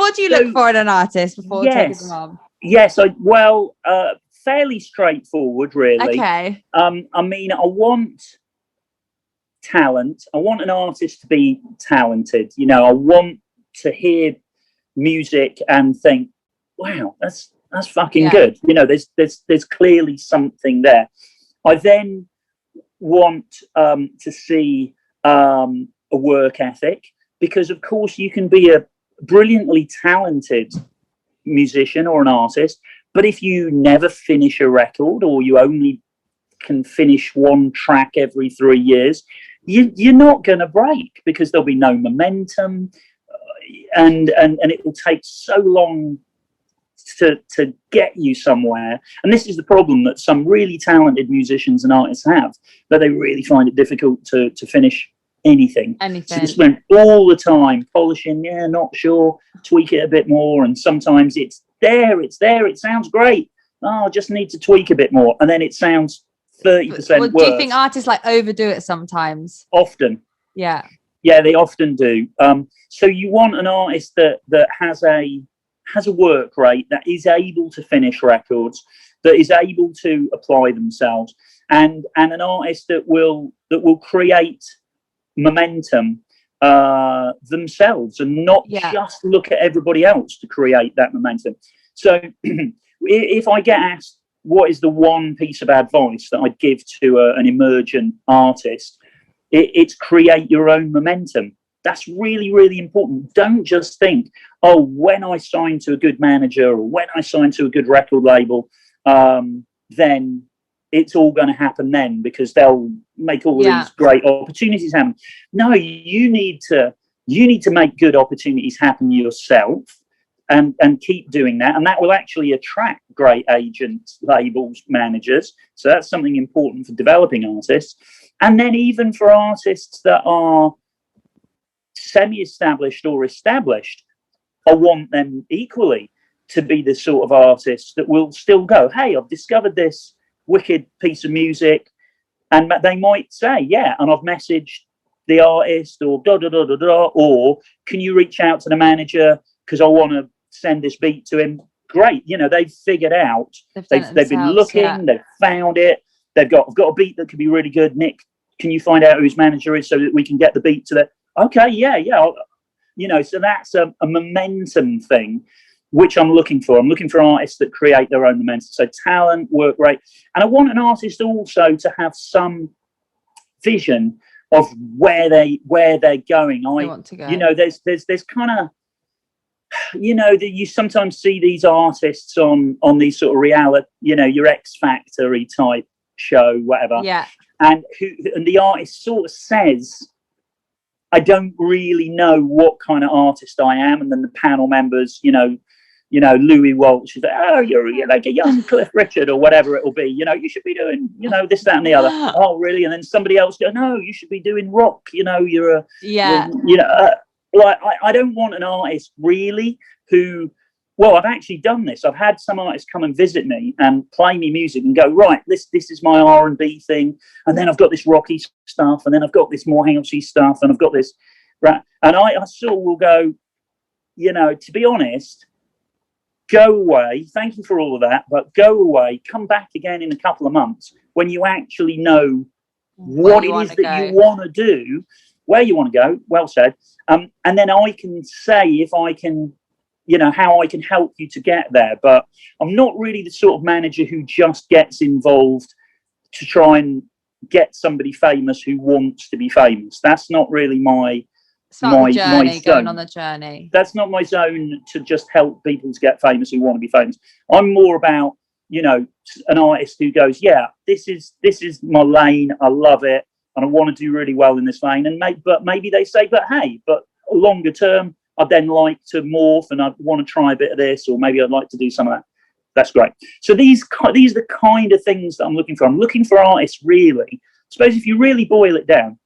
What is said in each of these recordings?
what do you look for in an artist before taking them on? Yes, fairly straightforward, really. Okay. I mean, I want talent. I want an artist to be talented. You know, I want to hear music and think, wow, that's fucking good. You know, there's clearly something there. I then want to see a work ethic, because of course you can be a brilliantly talented musician or an artist, but if you never finish a record, or you only can finish one track every 3 years, you're not going to break, because there'll be no momentum, and it will take so long to get you somewhere. And this is the problem that some really talented musicians and artists have, that they really find it difficult to finish anything. So they spend all the time polishing, not sure, tweak it a bit more, and sometimes it's there, it sounds great, I just need to tweak a bit more, and then it sounds 30% worse. Do you think artists like overdo it sometimes? Often. Yeah, they often do. So you want an artist that has a work rate, that is able to finish records, that is able to apply themselves, and an artist that will create momentum themselves, and not just look at everybody else to create that momentum. So if I get asked what is the one piece of advice that I'd give to an emergent artist, it's create your own momentum. That's really, really important. Don't just think, oh, when I sign to a good manager, or when I sign to a good record label, then it's all going to happen then, because they'll make all these great opportunities happen. No, you need to make good opportunities happen yourself, and keep doing that. And that will actually attract great agents, labels, managers. So that's something important for developing artists. And then even for artists that are semi-established or established, I want them equally to be the sort of artists that will still go, hey, I've discovered this wicked piece of music, and they might say, and I've messaged the artist, or or can you reach out to the manager because I want to send this beat to him. Great, they've figured out, they've been looking, they've found it, I've got a beat that could be really good. Nick, can you find out who his manager is so that we can get the beat to that? Okay, so that's a momentum thing, which I'm looking for. I'm looking for artists that create their own momentum. So talent, work rate. And I want an artist also to have some vision of where they're going. I want to go. There's kind of, you sometimes see these artists on these sort of reality, your X Factory type show, whatever. Yeah. And the artist sort of says, I don't really know what kind of artist I am. And then the panel members, Louis Walsh is like, oh, you're like a young Cliff Richard or whatever it will be. You should be doing, this, that, and the other. Oh, really? And then somebody else goes, no, you should be doing rock. You're I don't want an artist really who, well, I've actually done this. I've had some artists come and visit me and play me music and go, right, this is my R&B thing. And then I've got this rocky stuff. And then I've got this more housey stuff. And I've got this, right. And I sort of will go, to be honest, go away. Thank you for all of that. But go away. Come back again in a couple of months when you actually know what it is that you want to do, where you want to go. Well said. And then I can say if I can, how I can help you to get there. But I'm not really the sort of manager who just gets involved to try and get somebody famous who wants to be famous. That's not really my journey, going on the journey. That's not my zone, to just help people to get famous who want to be famous. I'm more about, an artist who goes, this is my lane. I love it. And I want to do really well in this lane. And maybe they say, but longer term, I'd then like to morph and I want to try a bit of this, or maybe I'd like to do some of that. That's great. So these are the kind of things that I'm looking for. I'm looking for artists, really. I suppose if you really boil it down,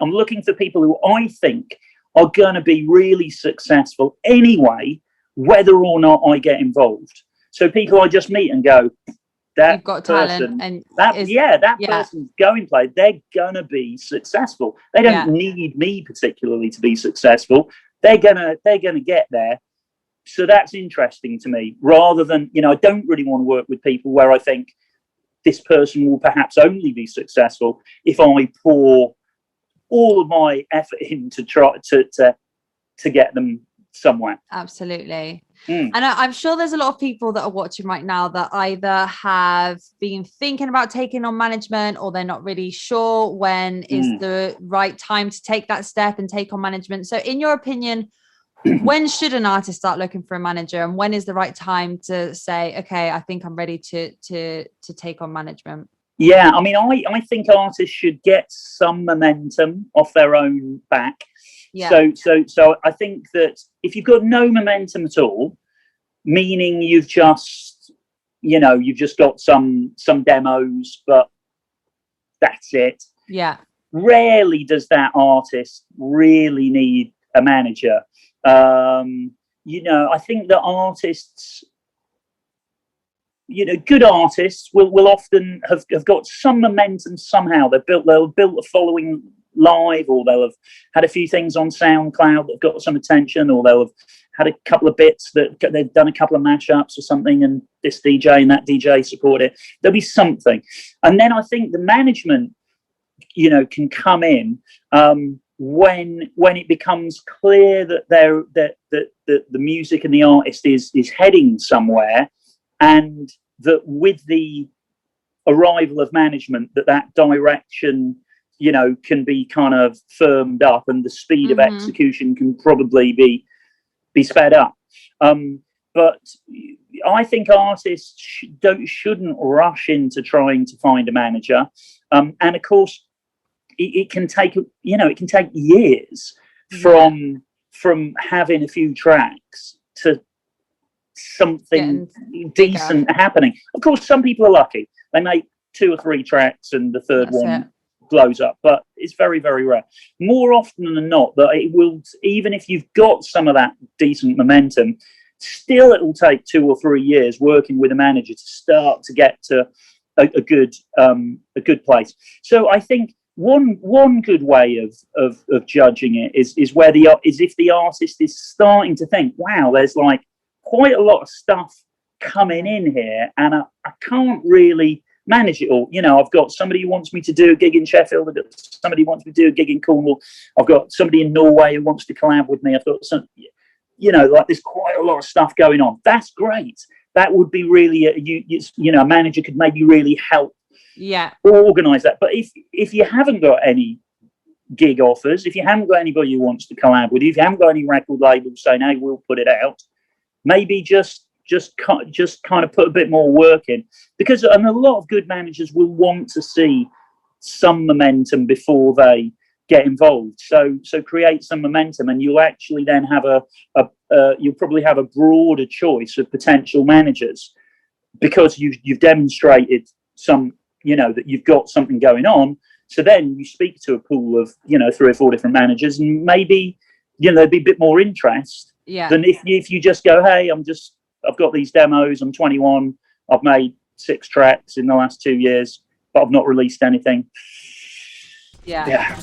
I'm looking for people who I think are going to be really successful anyway, whether or not I get involved. So people I just meet and go, that you've got person, talent, and that person's going play. They're gonna be successful. They don't need me particularly to be successful. They're gonna get there. so that's interesting to me, rather than, I don't really want to work with people where I think this person will perhaps only be successful if I pour all of my effort in to try to get them somewhere. Absolutely. And I'm sure there's a lot of people that are watching right now that either have been thinking about taking on management, or they're not really sure when is the right time to take that step and take on management. So in your opinion, when should an artist start looking for a manager, and when is the right time to say, okay, I think I'm ready to take on management? Yeah, I mean, I think artists should get some momentum off their own back. Yeah. So I think that if you've got no momentum at all, meaning you've just got some demos, but that's it. Yeah. Rarely does that artist really need a manager. I think that artists, good artists will often have got some momentum somehow. They'll built a following live, or they'll have had a few things on SoundCloud that got some attention, or they'll have had a couple of bits that they've done a couple of mashups or something, and this DJ and that DJ support it. There'll be something. And then I think the management, can come in when it becomes clear that the music and the artist is heading somewhere, and that with the arrival of management, that direction can be kind of firmed up, and the speed of execution can probably be sped up. But I think artists shouldn't rush into trying to find a manager. And of course, it can take years from having a few tracks to something decent happening. Of course, some people are lucky; they make 2 or 3 tracks, and the third one blows up. But it's very, very rare. More often than not, that it will, even if you've got some of that decent momentum, still it will take 2 or 3 years working with a manager to start to get to a good place. So I think one good way of judging it is if the artist is starting to think, wow, there's like quite a lot of stuff coming in here, and I can't really manage it all. I've got somebody who wants me to do a gig in Sheffield, I've got somebody who wants me to do a gig in Cornwall, I've got somebody in Norway who wants to collab with me, I've got some, there's quite a lot of stuff going on. That's great. That would be really a manager could maybe really help organize that. But if you haven't got any gig offers, if you haven't got anybody who wants to collab with you, if you haven't got any record labels saying, hey, we'll put it out, maybe just kind of put a bit more work in, because a lot of good managers will want to see some momentum before they get involved. So create some momentum, and you'll actually then have you'll probably have a broader choice of potential managers, because you've demonstrated some, that you've got something going on. So then you speak to a pool of 3 or 4 different managers, and maybe there'd be a bit more interest than if you just go, hey, I've got these demos, I'm 21, I've made 6 tracks in the last 2 years, but I've not released anything. Yeah.